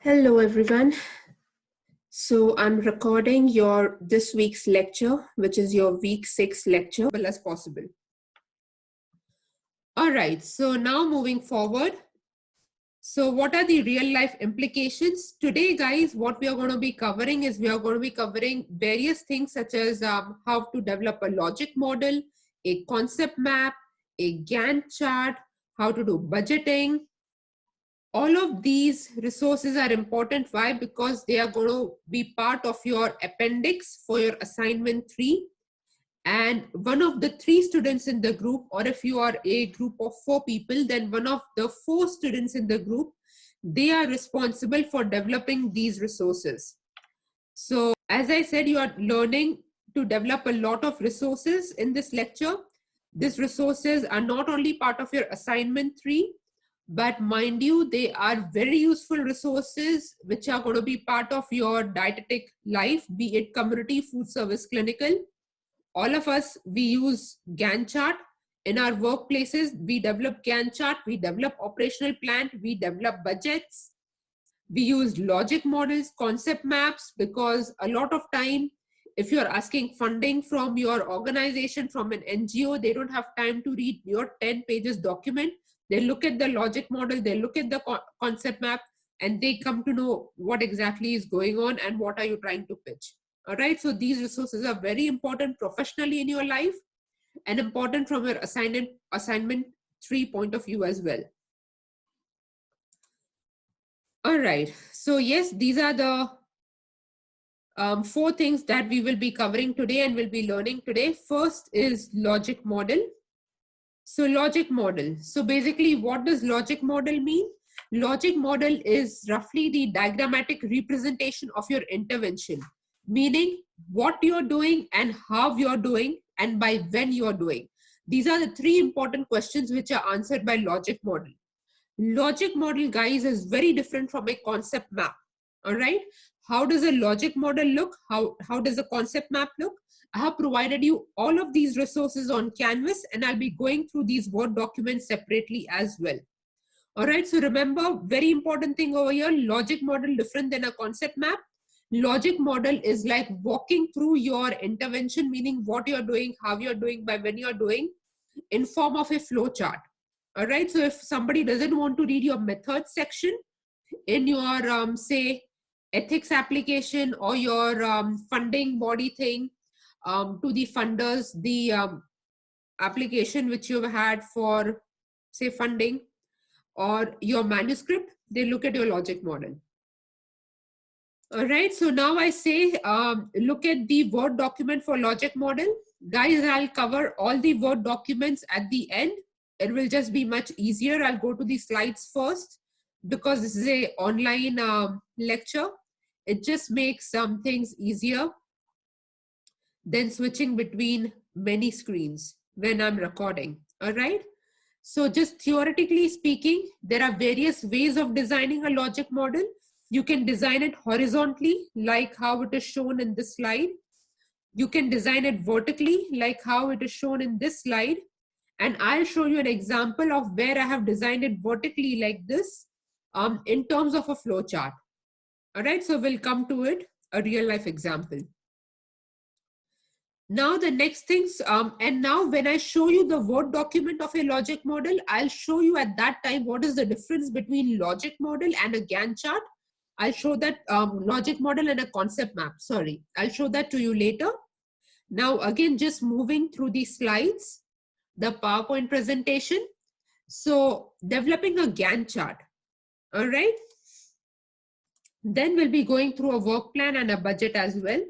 Hello everyone. So I'm recording your this week's lecture, which is your week 6 lecture, as well as possible. All right, so now moving forward. So what are the real life implications? Today, guys, what we are going to be covering is we are going to be covering various things such as how to develop a logic model, a concept map, a Gantt chart, how to do budgeting. All of these resources are important. Why? Because they are going to be part of your appendix for your assignment 3. And one of the 3 students in the group, or if you are a group of 4 people, then one of the 4 students in the group, they are responsible for developing these resources. So as I said, you are learning to develop a lot of resources in this lecture. These resources are not only part of your assignment 3, but mind you, they are very useful resources which are going to be part of your dietetic life, be it community, food service, clinical. All of us, we use Gantt chart. In our workplaces, we develop Gantt chart, we develop operational plan, we develop budgets. We use logic models, concept maps, because a lot of time, if you're asking funding from your organization, from an NGO, they don't have time to read your 10 pages document. They look at the logic model, they look at the concept map, and they come to know what exactly is going on and what are you trying to pitch. All right, so these resources are very important professionally in your life and important from your assignment 3 point of view as well. All right, so yes, these are the 4 things that we will be covering today and will be learning today. First is logic model. So logic model. So basically, what does logic model mean? Logic model is roughly the diagrammatic representation of your intervention, meaning what you're doing and how you're doing and by when you're doing. These are the 3 important questions which are answered by logic model. Logic model, guys, is very different from a concept map. All right. How does a logic model look? How does a concept map look? I have provided you all of these resources on Canvas, and I'll be going through these Word documents separately as well. All right. So remember, very important thing over here, logic model different than a concept map. Logic model is like walking through your intervention, meaning what you're doing, how you're doing, by when you're doing, in form of a flow chart. All right. So if somebody doesn't want to read your method section in your, say, ethics application or your funding body thing, to the funders, the application which you've had for, say, funding or your manuscript, they look at your logic model. All right. So now I say, look at the Word document for logic model. Guys, I'll cover all the Word documents at the end. It will just be much easier. I'll go to the slides first because this is a online lecture. It just makes some things easier than switching between many screens when I'm recording. All right. So just theoretically speaking, there are various ways of designing a logic model. You can design it horizontally, like how it is shown in this slide. You can design it vertically, like how it is shown in this slide. And I'll show you an example of where I have designed it vertically like this in terms of a flow chart. All right, so we'll come to it, a real life example. Now the next things, and now when I show you the Word document of a logic model, I'll show you at that time what is the difference between logic model and a Gantt chart. I'll show that logic model and a concept map. Sorry, I'll show that to you later. Now again, just moving through the slides, the PowerPoint presentation. So developing a Gantt chart. All right. Then we'll be going through a work plan and a budget as well.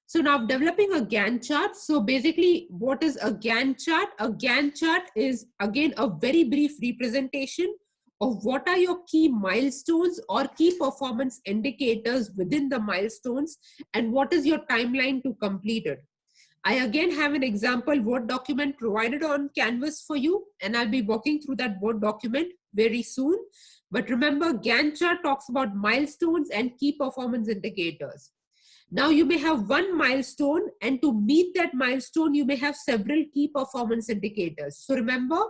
So now developing a Gantt chart. So basically, what is a Gantt chart? A Gantt chart is again a very brief representation of what are your key milestones or key performance indicators within the milestones and what is your timeline to complete it. I again have an example Word document provided on Canvas for you, and I'll be walking through that Word document very soon. But remember, Gantt chart talks about milestones and key performance indicators. Now you may have one milestone, and to meet that milestone, you may have several key performance indicators. So remember,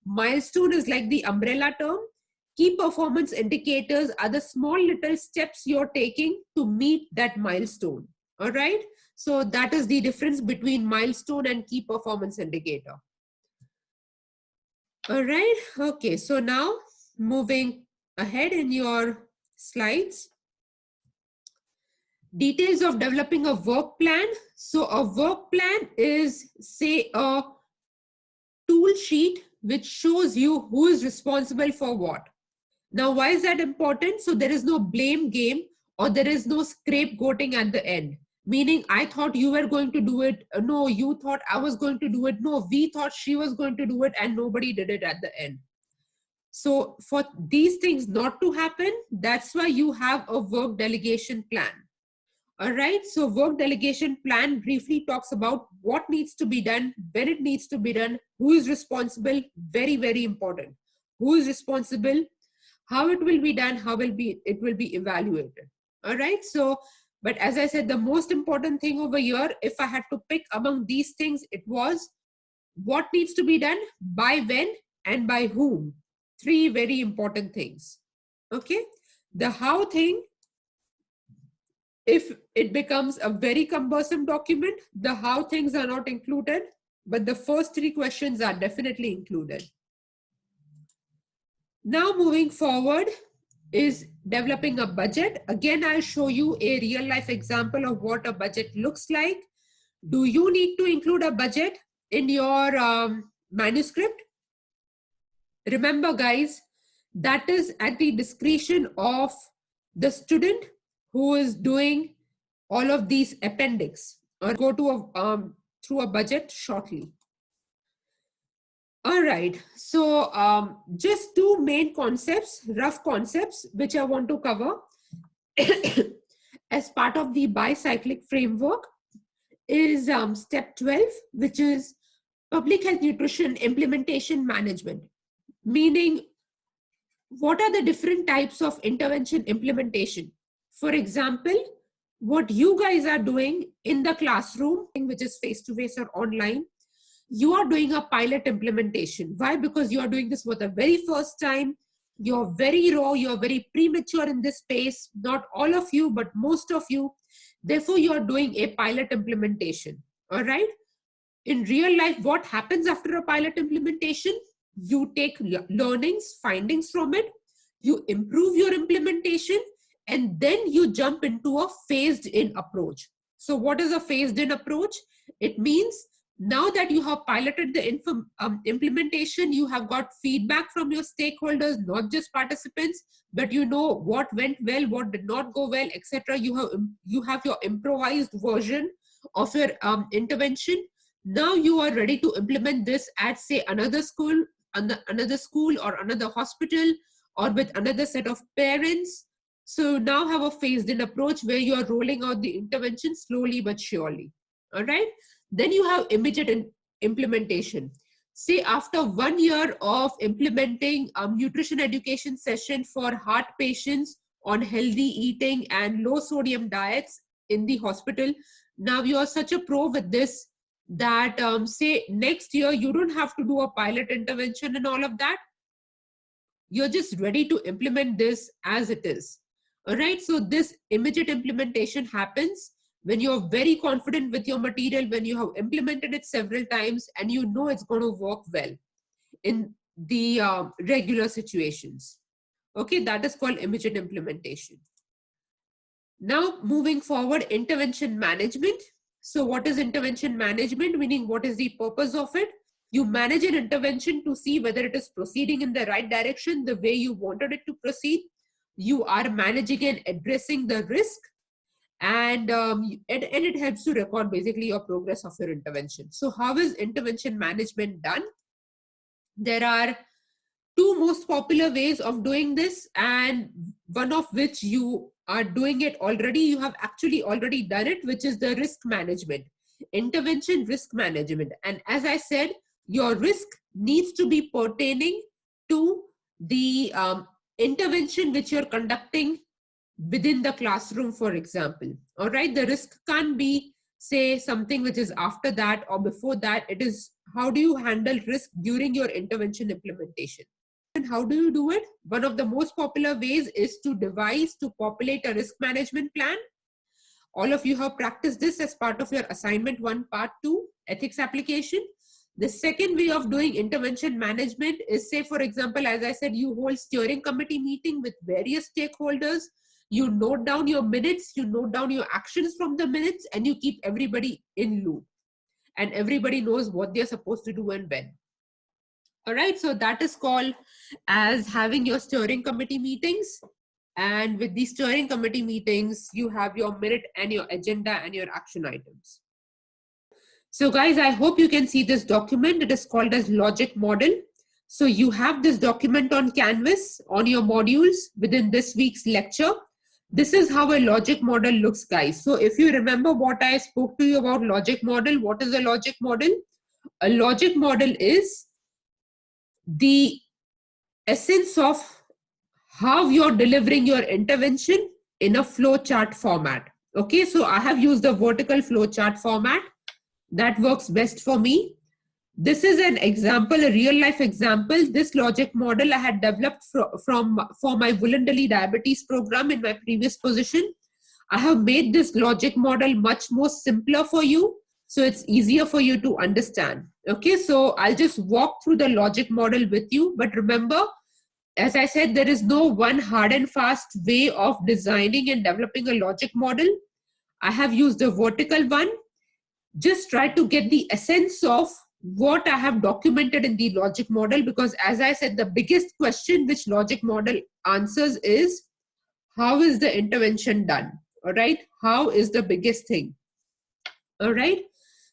milestone is like the umbrella term. Key performance indicators are the small little steps you're taking to meet that milestone. All right. So that is the difference between milestone and key performance indicator. All right. Okay. So now moving ahead in your slides. Details of developing a work plan. So a work plan is, say, a tool sheet which shows you who is responsible for what. Now, why is that important? So there is no blame game or there is no scapegoating at the end. Meaning, I thought you were going to do it. No, you thought I was going to do it. No, we thought she was going to do it and nobody did it at the end. So for these things not to happen, that's why you have a work delegation plan. All right. So work delegation plan briefly talks about what needs to be done, when it needs to be done, who is responsible. Very, very important. Who is responsible, how it will be done, how it will be evaluated. All right. So, but as I said, the most important thing over here, if I had to pick among these things, it was what needs to be done, by when, and by whom. Three very important things. Okay. The how thing, if it becomes a very cumbersome document, the how things are not included, but the first three questions are definitely included. Now moving forward is developing a budget. Again, I'll show you a real life example of what a budget looks like. Do you need to include a budget in your manuscript? Remember guys, that is at the discretion of the student who is doing all of these appendix. Or go to through a budget shortly. All right, so just two main concepts, rough concepts, which I want to cover as part of the bicyclic framework is step 12, which is public health nutrition implementation management. Meaning, what are the different types of intervention implementation? For example, what you guys are doing in the classroom, which is face-to-face or online, you are doing a pilot implementation. Why? Because you are doing this for the very first time. You're very raw, you're very premature in this space. Not all of you, but most of you. Therefore, you are doing a pilot implementation. All right. In real life, what happens after a pilot implementation? You take learnings, findings from it, you improve your implementation, and then you jump into a phased in approach. So what is a phased in approach? It means now that you have piloted the implementation, you have got feedback from your stakeholders, not just participants, but you know what went well, what did not go well, etc. You have your improvised version of your intervention. Now you are ready to implement this at, say, another school or another hospital or with another set of parents. So now have a phased in approach where you are rolling out the intervention slowly but surely. All right. Then you have immediate implementation. Say after 1 year of implementing a nutrition education session for heart patients on healthy eating and low sodium diets in the hospital. Now you are such a pro with this that say next year you don't have to do a pilot intervention and all of that. You're just ready to implement this as it is. All right. So this immediate implementation happens when you're very confident with your material, when you have implemented it several times and you know it's going to work well in the regular situations. Okay, that is called immediate implementation. Now moving forward, intervention management. So what is intervention management? Meaning, what is the purpose of it? You manage an intervention to see whether it is proceeding in the right direction, the way you wanted it to proceed. You are managing and addressing the risk, and it helps to record basically your progress of your intervention. So how is intervention management done? There are two most popular ways of doing this, and one of which you are doing it already. You have actually already done it, which is the risk management, intervention risk management. And as I said, your risk needs to be pertaining to the intervention which you're conducting within the classroom, for example. All right, the risk can't be, say, something which is after that or before that. It is how do you handle risk during your intervention implementation. management, how do you do it? One of the most popular ways is to populate a risk management plan. All of you have practiced this as part of your assignment 1, part 2, ethics application. The second way of doing intervention management is, say, for example, as I said, you hold steering committee meeting with various stakeholders. You note down your minutes, you note down your actions from the minutes, and you keep everybody in loop. And everybody knows what they're supposed to do and when. All right, so that is called as having your steering committee meetings. And with these steering committee meetings, you have your minute and your agenda and your action items. So guys, I hope you can see this document. It is called as logic model. So you have this document on Canvas on your modules within this week's lecture. This is how a logic model looks, guys. So if you remember what I spoke to you about logic model, what is a logic model? A logic model is the essence of how you're delivering your intervention in a flow chart format. Okay, so I have used the vertical flow chart format. That works best for me. This is an example, a real life example. This logic model I had developed for my Voluntarily Diabetes program in my previous position. I have made this logic model much more simpler for you, so it's easier for you to understand. Okay, so I'll just walk through the logic model with you. But remember, as I said, there is no one hard and fast way of designing and developing a logic model. I have used the vertical one. Just try to get the essence of what I have documented in the logic model, because as I said, the biggest question which logic model answers is, how is the intervention done? All right, how is the biggest thing? All right,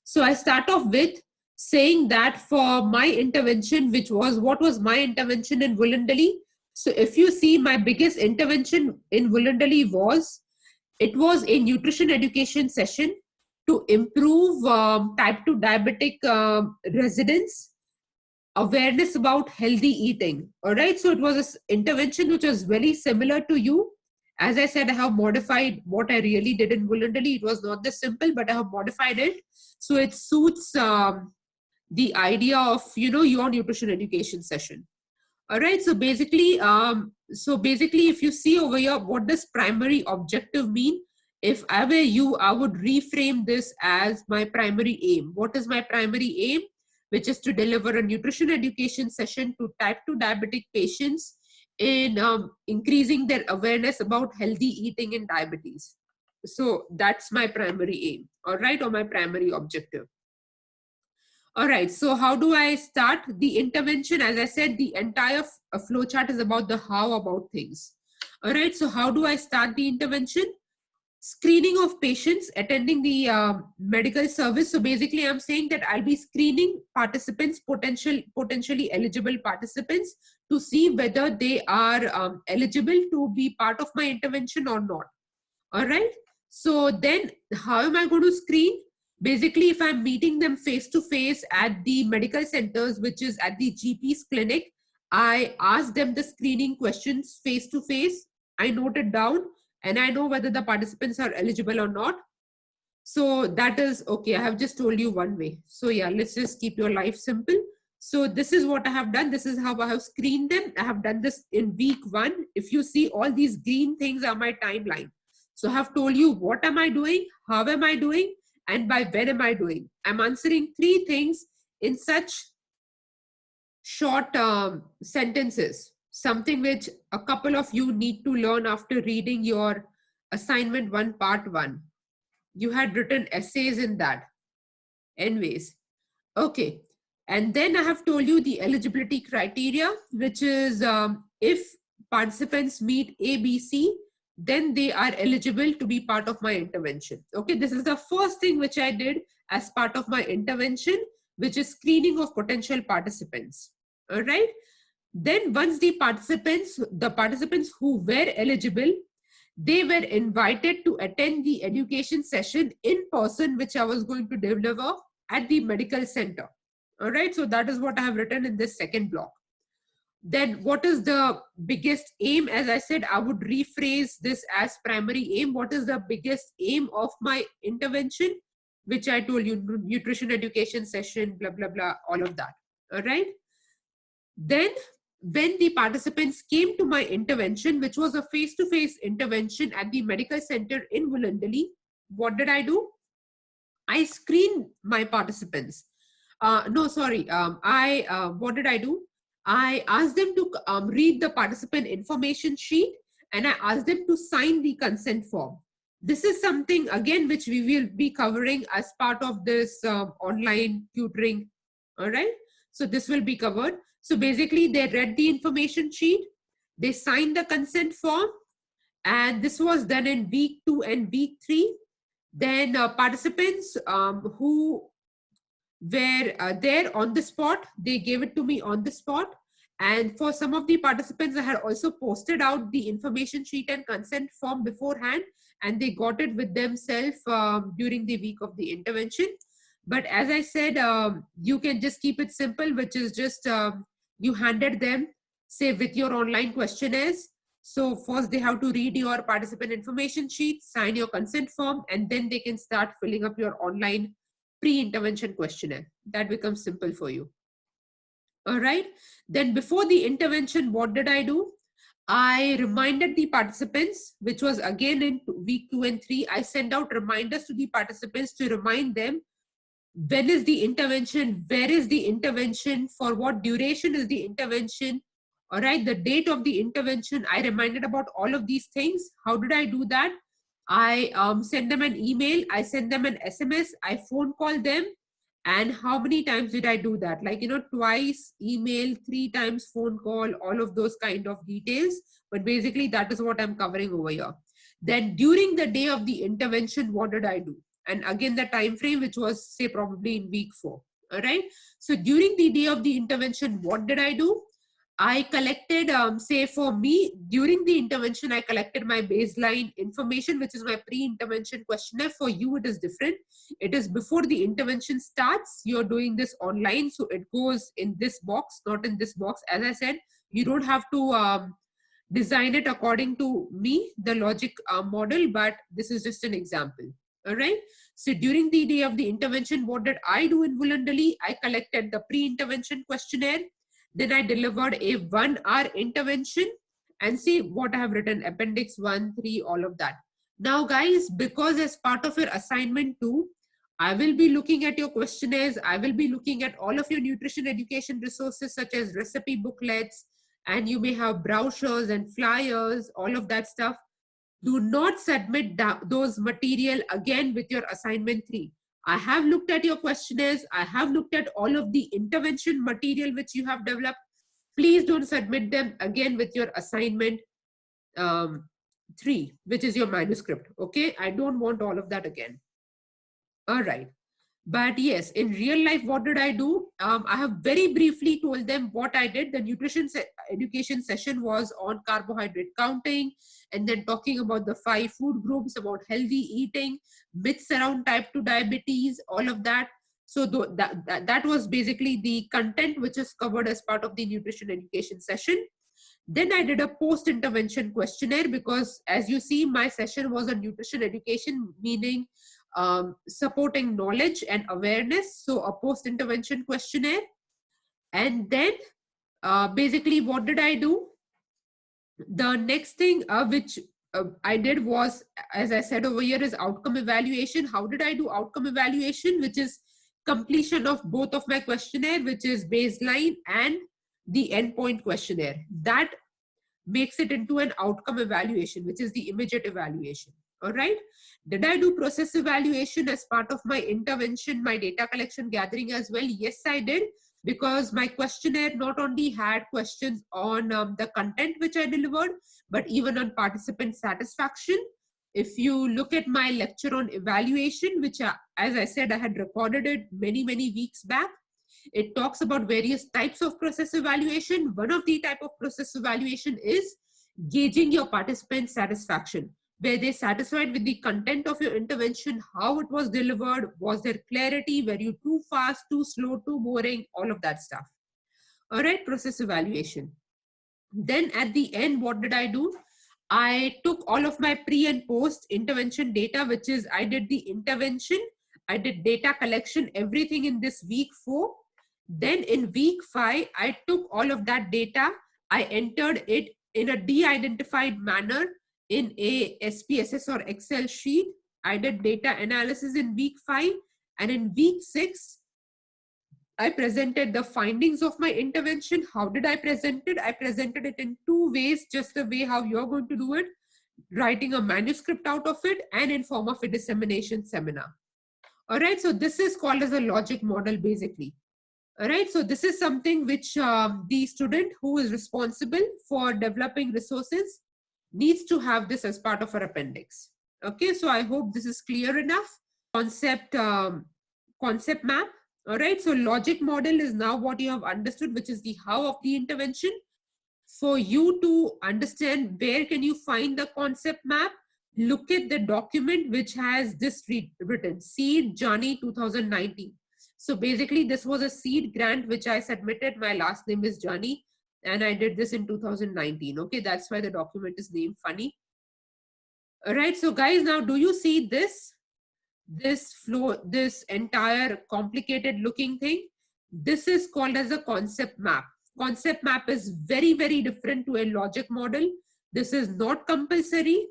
so I start off with saying that for my intervention, what was my intervention in Voluntarily? So if you see, my biggest intervention in Voluntarily was a nutrition education session to improve type 2 diabetic residents' awareness about healthy eating. All right, so it was an intervention which was very similar to you. As I said, I have modified what I really did in Voluntarily. It was not this simple, but I have modified it so it suits the idea of your nutrition education session. All right, so basically, if you see over here, what does primary objective mean? If I were you, I would reframe this as my primary aim. What is my primary aim? Which is to deliver a nutrition education session to type 2 diabetic patients in increasing their awareness about healthy eating and diabetes. So that's my primary aim, all right, or my primary objective. All right, so how do I start the intervention? As I said, the entire flowchart is about the how about things. All right, so how do I start the intervention? Screening of patients attending the medical service. So basically, I'm saying that I'll be screening participants, potentially eligible participants, to see whether they are eligible to be part of my intervention or not. All right. So then how am I going to screen? Basically, if I'm meeting them face to face at the medical centers, which is at the GP's clinic, I ask them the screening questions face to face. I note it down and I know whether the participants are eligible or not. So that is okay. I have just told you one way. So yeah, let's just keep your life simple. So this is what I have done. This is how I have screened them. I have done this in week 1. If you see, all these green things are my timeline. So I have told you what am I doing, how am I doing, and by when am I doing. I'm answering 3 things in such short sentences, something which a couple of you need to learn after reading your assignment 1, part 1. You had written essays in that. Anyways, okay. And then I have told you the eligibility criteria, which is if participants meet A, B, C, then they are eligible to be part of my intervention. Okay, this is the first thing which I did as part of my intervention, which is screening of potential participants. All right. Then once the participants who were eligible, they were invited to attend the education session in person, which I was going to deliver at the medical center. All right, so that is what I have written in this second block. Then what is the biggest aim? As I said, I would rephrase this as primary aim. What is the biggest aim of my intervention? Which I told you, nutrition education session, blah, blah, blah, all of that. All right. Then when the participants came to my intervention, which was a face-to-face intervention at the medical center in Wollondally, what did I do? I screened my participants. No, sorry. What did I do? I asked them to read the participant information sheet, and I asked them to sign the consent form. This is something again which we will be covering as part of this online tutoring. All right. So this will be covered. So basically, they read the information sheet, they signed the consent form, and this was done in week 2 and week 3. Then participants who were there on the spot, they gave it to me on the spot. And for some of the participants, I had also posted out the information sheet and consent form beforehand, and they got it with themselves during the week of the intervention. But as I said, you can just keep it simple, which is just you handed them, say, with your online questionnaires. So first they have to read your participant information sheet, sign your consent form, and then they can start filling up your online pre-intervention questionnaire. That becomes simple for you. All right. Then before the intervention, what did I do? I reminded the participants, which was again in week 2 and 3. I sent out reminders to the participants to remind them when is the intervention, where is the intervention, for what duration is the intervention, all right, the date of the intervention. I reminded about all of these things. How did I do that? I sent them an email, I sent them an SMS, I phone called them. And how many times did I do that? Like, twice, email, 3 times phone call, all of those kind of details. But basically that is what I'm covering over here. Then during the day of the intervention, what did I do? And again, the time frame, which was say probably in week 4. All right. So during the day of the intervention, what did I do? I collected, say for me, during the intervention, I collected my baseline information, which is my pre-intervention questionnaire. For you, it is different. It is before the intervention starts. You're doing this online. So it goes in this box, not in this box. As I said, you don't have to design it according to me, the logic model, but this is just an example. All right. So during the day of the intervention, what did I do in Wollondally? I collected the pre-intervention questionnaire. Then I delivered a 1-hour intervention, and see what I have written, appendix 1, 3, all of that. Now guys, because as part of your assignment 2, I will be looking at your questionnaires. I will be looking at all of your nutrition education resources such as recipe booklets, and you may have brochures and flyers, all of that stuff. Do not submit those material again with your assignment 3. I have looked at your questionnaires. I have looked at all of the intervention material which you have developed. Please don't submit them again with your assignment 3, which is your manuscript. Okay, I don't want all of that again. All right. But yes, in real life, what did I do? I have very briefly told them what I did. The nutrition education session was on carbohydrate counting, and then talking about the 5 food groups, about healthy eating, myths around type 2 diabetes, all of that. So that was basically the content which is covered as part of the nutrition education session. Then I did a post-intervention questionnaire, because as you see, my session was on nutrition education, meaning supporting knowledge and awareness. So a post-intervention questionnaire. And then basically what did I do? The next thing which I did was, as I said over here, is outcome evaluation. How did I do outcome evaluation? Which is completion of both of my questionnaire, which is baseline and the endpoint questionnaire. That makes it into an outcome evaluation, which is the immediate evaluation. All right. Did I do process evaluation as part of my intervention, my data collection gathering as well? Yes, I did, because my questionnaire not only had questions on the content which I delivered, but even on participant satisfaction. If you look at my lecture on evaluation, which as I said, I had recorded it many weeks back, it talks about various types of process evaluation. One of the type of process evaluation is gauging your participant satisfaction. Were they satisfied with the content of your intervention, how it was delivered, was there clarity, were you too fast, too slow, too boring, all of that stuff. All right, process evaluation. Then at the end, what did I do? I took all of my pre and post intervention data, which is I did the intervention, I did data collection, everything in this week 4. Then in week 5, I took all of that data, I entered it in a de-identified manner in a SPSS or Excel sheet. I did data analysis in week 5, and in week 6, I presented the findings of my intervention. How did I present it? I presented it in 2 ways, just the way how you're going to do it, writing a manuscript out of it and in form of a dissemination seminar. All right, so this is called as a logic model basically. All right, so this is something which the student who is responsible for developing resources needs to have this as part of our appendix. Okay, so I hope this is clear enough. Concept map. All right, so logic model is now what you have understood, which is the how of the intervention. For you to understand where can you find the concept map, look at the document which has this written, Seed Journey 2019. So basically this was a seed grant which I submitted. My last name is Johnny and I did this in 2019. Okay, that's why the document is named funny. All right, so guys, now do you see this flow, this entire complicated looking thing? This is called as a concept map. Concept map is very, very different to a logic model. This is not compulsory.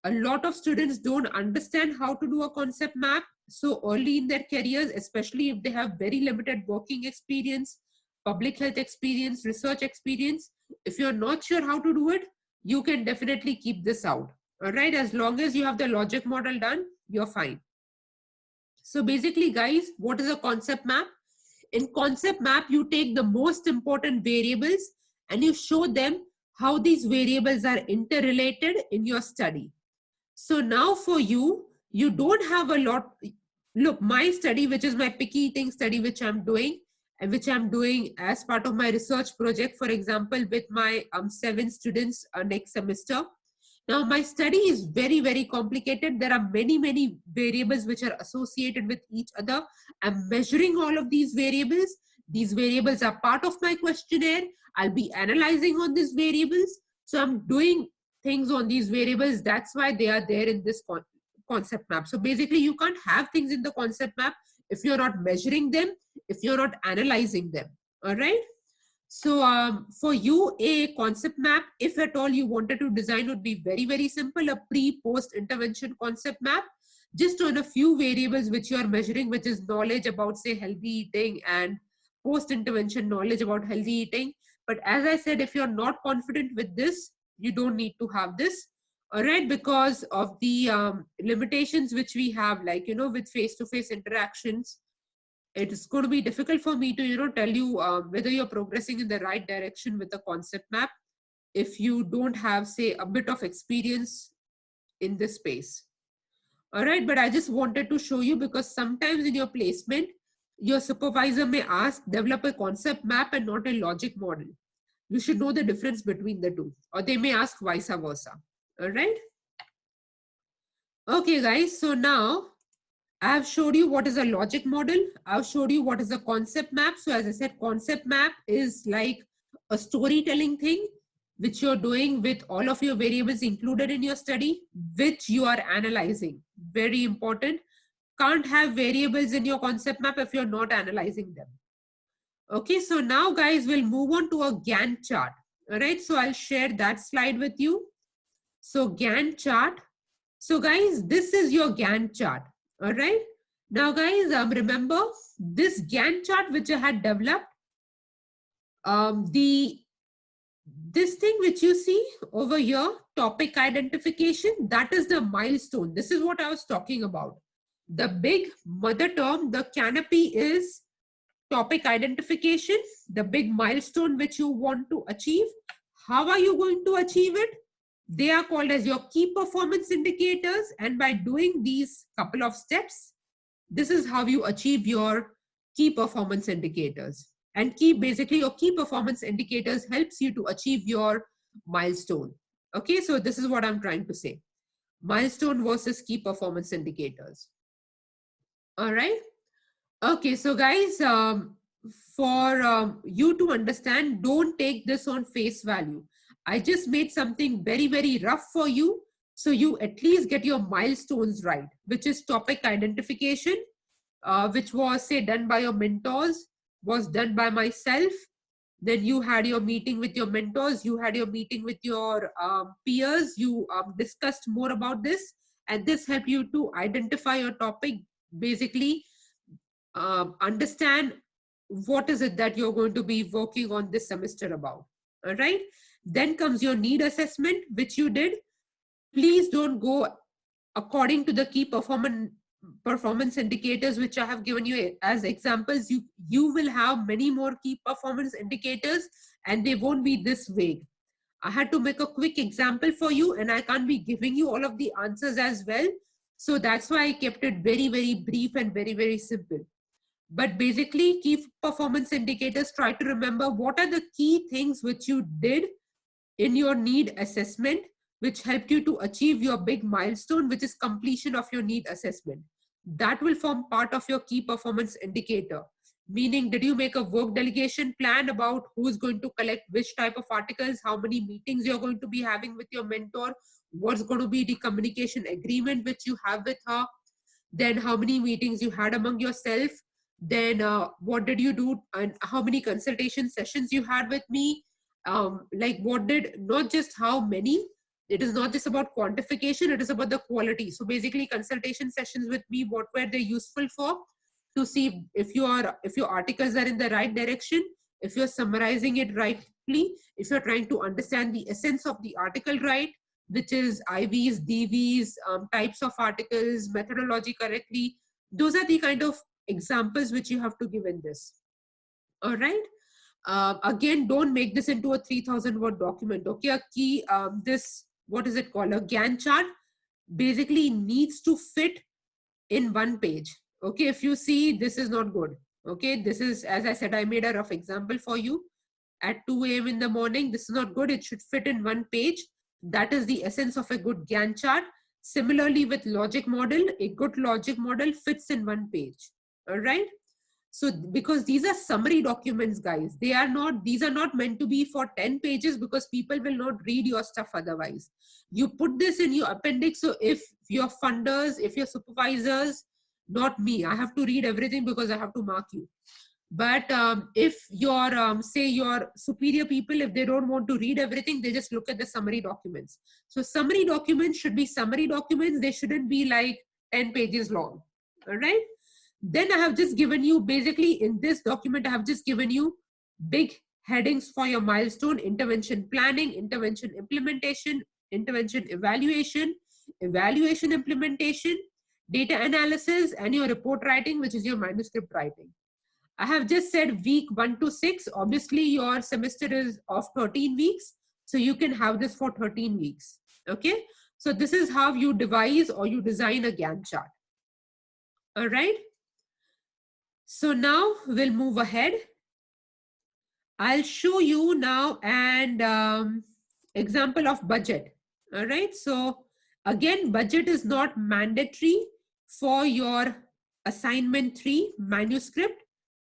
A lot of students don't understand how to do a concept map so early in their careers, especially if they have very limited working experience, public health experience, research experience. If you're not sure how to do it, you can definitely keep this out. All right, as long as you have the logic model done, you're fine. So basically, guys, what is a concept map? In concept map, you take the most important variables and you show them how these variables are interrelated in your study. So now for you, you don't have a lot. Look, my study, which is my picky eating study, which I'm doing, and which I'm doing as part of my research project, for example, with my 7 students next semester. Now, my study is very, very complicated. There are many, many variables which are associated with each other. I'm measuring all of these variables. These variables are part of my questionnaire. I'll be analyzing on these variables. So I'm doing things on these variables. That's why they are there in this concept map. So basically, you can't have things in the concept map if you're not measuring them, if you're not analyzing them. All right. So for you, a concept map, if at all you wanted to design, would be very, very simple. A pre-post intervention concept map, just on a few variables which you are measuring, which is knowledge about, say, healthy eating and post-intervention knowledge about healthy eating. But as I said, if you're not confident with this, you don't need to have this. All right, because of the limitations which we have, like, with face-to-face interactions, it is going to be difficult for me to tell you whether you're progressing in the right direction with the concept map if you don't have, say, a bit of experience in this space. All right, but I just wanted to show you because sometimes in your placement your supervisor may ask, develop a concept map and not a logic model. You should know the difference between the two, or they may ask vice versa. All right, okay guys, so now I have showed you what is a logic model. I've showed you what is a concept map. So as I said, concept map is like a storytelling thing, which you're doing with all of your variables included in your study, which you are analyzing. Very important. Can't have variables in your concept map if you're not analyzing them. Okay, so now guys, we'll move on to a Gantt chart. All right, so I'll share that slide with you. So Gantt chart. So guys, this is your Gantt chart. All right. Now, guys, remember this Gantt chart which I had developed. This thing which you see over here, topic identification, that is the milestone. This is what I was talking about. The big mother term, the canopy is topic identification, the big milestone which you want to achieve. How are you going to achieve it? They are called as your key performance indicators. And by doing these couple of steps, this is how you achieve your key performance indicators. And basically your key performance indicators helps you to achieve your milestone. Okay, so this is what I'm trying to say. Milestone versus key performance indicators. All right. Okay, so guys, for you to understand, don't take this on face value. I just made something very, very rough for you. So you at least get your milestones right, which is topic identification, which was, say, done by your mentors, was done by myself. Then you had your meeting with your mentors, you had your meeting with your peers, you discussed more about this, and this helped you to identify your topic, basically understand what is it that you're going to be working on this semester about. All right. Then comes your need assessment, which you did. Please don't go according to the key performance indicators which I have given you as examples. You will have many more key performance indicators, and they won't be this vague. I had to make a quick example for you, and I can't be giving you all of the answers as well. So that's why I kept it very, very brief and very, very simple. But basically, key performance indicators, try to remember what are the key things which you did in your need assessment, which helped you to achieve your big milestone, which is completion of your need assessment. That will form part of your key performance indicator. Meaning, did you make a work delegation plan about who's going to collect which type of articles, how many meetings you're going to be having with your mentor, what's going to be the communication agreement which you have with her, then how many meetings you had among yourself, then what did you do and how many consultation sessions you had with me, like what did, not just how many, it is not just about quantification, it is about the quality. So basically, consultation sessions with me, what were they useful for? To see if your articles are in the right direction, if you're summarizing it rightly, if you're trying to understand the essence of the article right, which is IVs, DVs, types of articles, methodology correctly. Those are the kind of examples which you have to give in this. All right. Again, don't make this into a 3,000 word document. Okay, a key, this, what is it called? A Gantt chart basically needs to fit in one page. Okay, if you see, this is not good. Okay, this is, as I said, I made a rough example for you at 2 a.m. in the morning. This is not good. It should fit in one page. That is the essence of a good Gantt chart. Similarly, with logic model, a good logic model fits in one page. All right. So because these are summary documents, guys, these are not meant to be for 10 pages because people will not read your stuff otherwise. You put this in your appendix. So if your funders, if your supervisors, not me, I have to read everything because I have to mark you. But if your, say your superior people, if they don't want to read everything, they just look at the summary documents. So summary documents should be summary documents. They shouldn't be like 10 pages long. All right. Then I have just given you, basically in this document, I have just given you big headings for your milestone: intervention planning, intervention implementation, intervention evaluation, evaluation implementation, data analysis, and your report writing, which is your manuscript writing. I have just said week 1 to 6. Obviously, your semester is of 13 weeks. So you can have this for 13 weeks. Okay. So this is how you devise or you design a Gantt chart. All right. So now we'll move ahead. I'll show you now an example of budget. All right. So again, budget is not mandatory for your assignment 3 manuscript.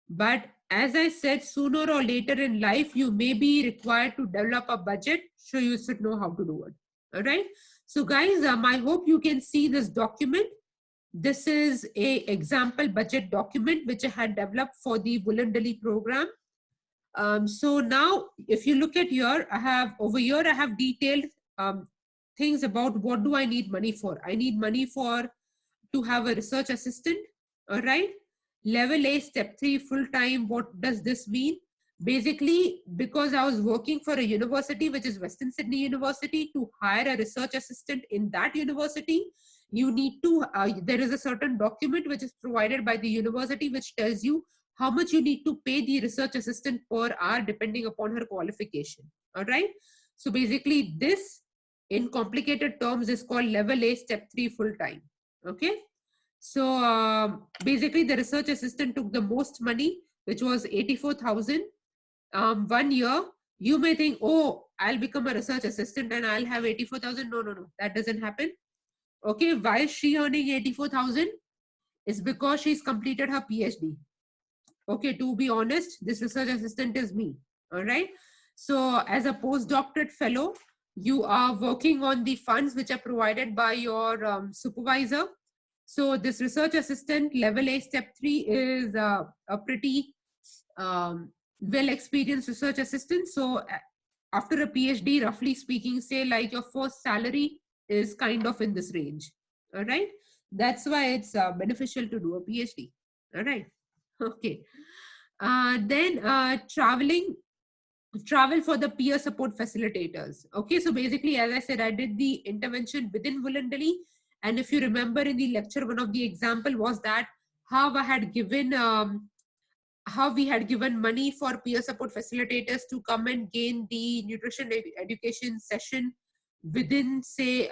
But as I said, sooner or later in life, you may be required to develop a budget. So you should know how to do it. All right. So guys, I hope you can see this document. This is a example budget document which I had developed for the Woollendilly program. So now if you look at here, I have detailed things about what do I need money for. I need money to have a research assistant. All right. Level A, step 3, full-time. What does this mean? Basically, because I was working for a university, which is Western Sydney University, to hire a research assistant in that university, you need to, there is a certain document which is provided by the university, which tells you how much you need to pay the research assistant per hour, depending upon her qualification. All right. So basically this, in complicated terms, is called level A, step 3, full-time. Okay. So basically the research assistant took the most money, which was 84,000 1 year. You may think, oh, I'll become a research assistant and I'll have 84,000. No, that doesn't happen. Okay. Why is she earning 84,000? It's because she's completed her PhD. Okay. To be honest, this research assistant is me. All right. So as a postdoctorate fellow, you are working on the funds which are provided by your supervisor. So this research assistant level A step 3 is a pretty well-experienced research assistant. So after a PhD, roughly speaking, say like your first salary is kind of in this range. All right. That's why it's beneficial to do a PhD. All right. Okay. Then travel for the peer support facilitators. Okay. So basically, as I said, I did the intervention within Wollondali. And if you remember in the lecture, one of the example was that how I had given how we had given money for peer support facilitators to come and gain the nutrition education session within, say,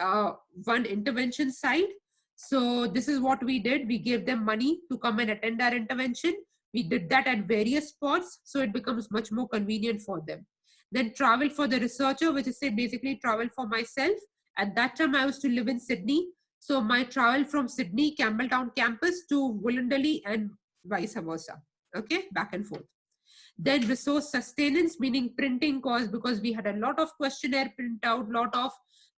one intervention site. So this is what we did. We gave them money to come and attend our intervention. We did that at various spots, so it becomes much more convenient for them. Then travel for the researcher, which is, say, basically travel for myself. At that time, I used to live in Sydney. So my travel from Sydney, Campbelltown campus to Wollondali and vice versa. Okay, back and forth. Then resource sustenance, meaning printing cost, because we had a lot of questionnaire printout, lot of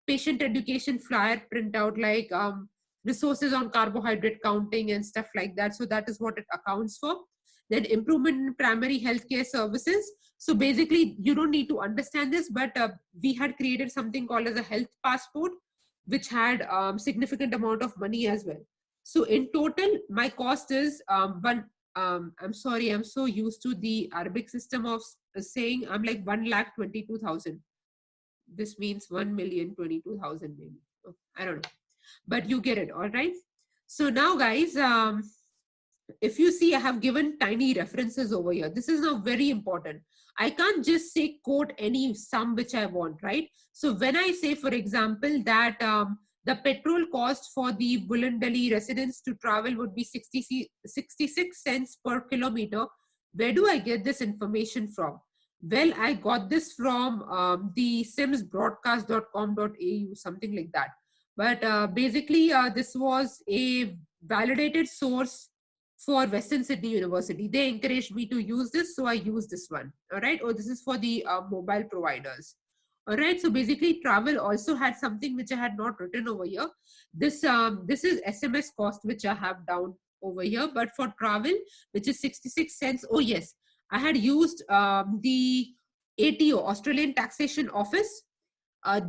patient education flyer printout, like resources on carbohydrate counting and stuff like that. So that is what it accounts for. Then improvement in primary healthcare services. So basically, you don't need to understand this, but we had created something called as a health passport, which had significant amount of money as well. So in total, my cost is I'm sorry, I'm so used to the Arabic system of saying I'm like 1,22,000. This means 1,022,000 maybe. Oh, I don't know, but you get it, all right? So now, guys, if you see, I have given tiny references over here. This is now very important. I can't just say quote any sum which I want, right? So when I say, for example, that the petrol cost for the Wollondali residents to travel would be 66 cents per kilometer, where do I get this information from? Well, I got this from the simsbroadcast.com.au, something like that. But basically, this was a validated source for Western Sydney University. They encouraged me to use this, so I use this one. All right. Or this is for the mobile providers. All right. So basically, travel also had something which I had not written over here. This is SMS cost which I have down over here. But for travel, which is 66 cents. Oh yes, I had used the ATO, Australian Taxation Office.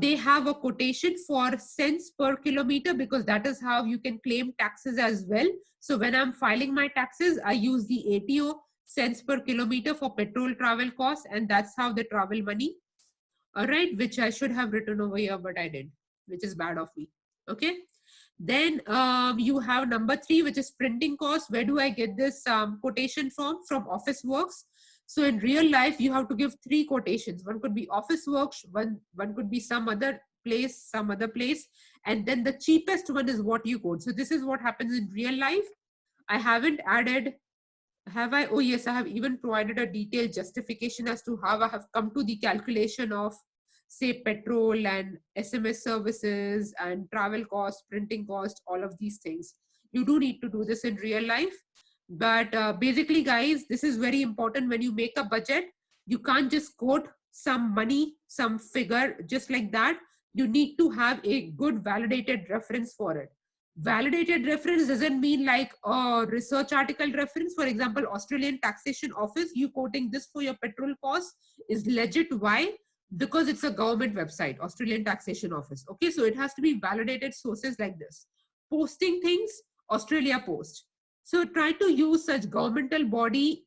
They have a quotation for cents per kilometer, because that is how you can claim taxes as well. So when I'm filing my taxes, I use the ATO, cents per kilometer, for petrol travel costs, and that's how they travel money. All right, which I should have written over here, but I didn't, which is bad of me. Okay. Then you have number 3, which is printing costs. Where do I get this quotation from? From Office Works. So in real life, you have to give 3 quotations. One could be Office Works, one could be some other place, and then the cheapest one is what you quote. So this is what happens in real life. I haven't added, have I? Oh yes, I have even provided a detailed justification as to how I have come to the calculation of, say, petrol and SMS services and travel cost, printing cost, all of these things. You do need to do this in real life. But basically, guys, this is very important. When you make a budget, you can't just quote some money, some figure just like that. You need to have a good validated reference for it. Validated reference doesn't mean like a research article reference. For example, Australian Taxation Office, you quoting this for your petrol cost is legit. Why? Because it's a government website, Australian Taxation Office. Okay, so it has to be validated sources like this. Posting things, Australia Post. So try to use such governmental body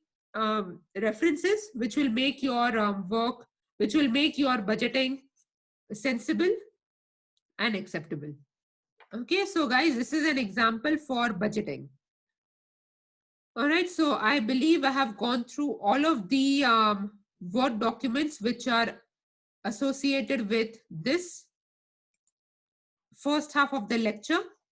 references, which will make your work, which will make your budgeting sensible and acceptable. Okay, so guys, this is an example for budgeting. All right, so I believe I have gone through all of the Word documents which are associated with this first half of the lecture.